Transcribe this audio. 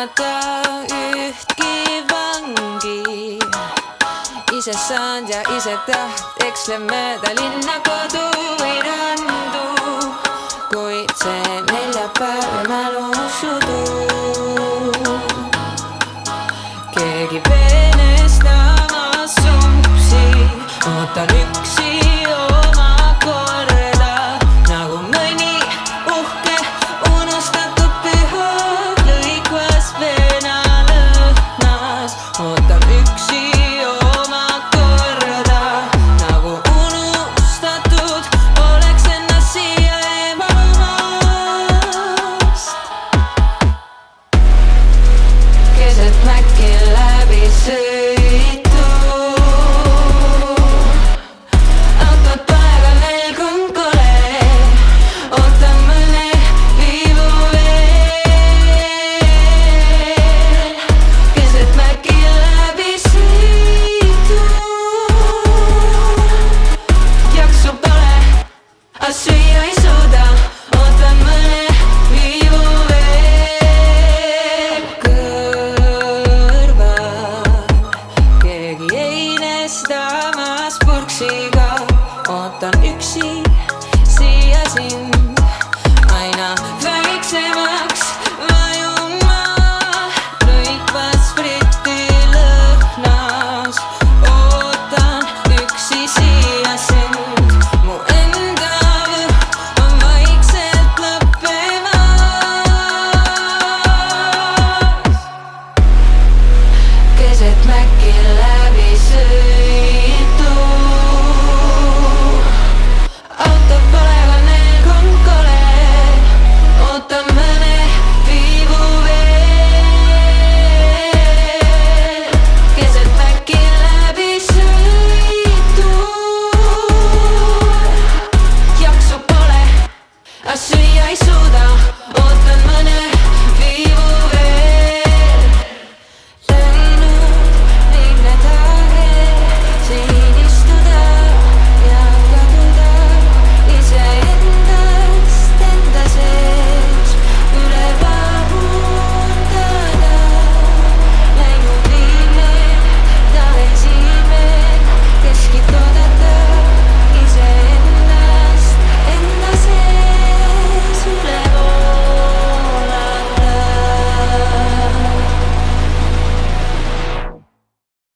tundmata ühtki vangi. Ise saanud ja ise taht ekslen mööda linna, kodu või randu, kuid see neljapäev mälu sudu. Keegi peenestamas sumpsi, ootan üksi oma korda, nagu mõni uhke unustatud püha lõikvas venalõhnas. Ootan üksi oma korda, nagu unustatud oleks ennast siia eemaldamast. Keset mäki läbi sõitu, autod paegal veel kole, ootan mõne viivu veel. Keset mäki läbi sõitu, jaksu pole, aga süüa ei suuda, ootan mõne viivu veel. Kõrval keegi einestamas purksiga, ootan üksi siia sind.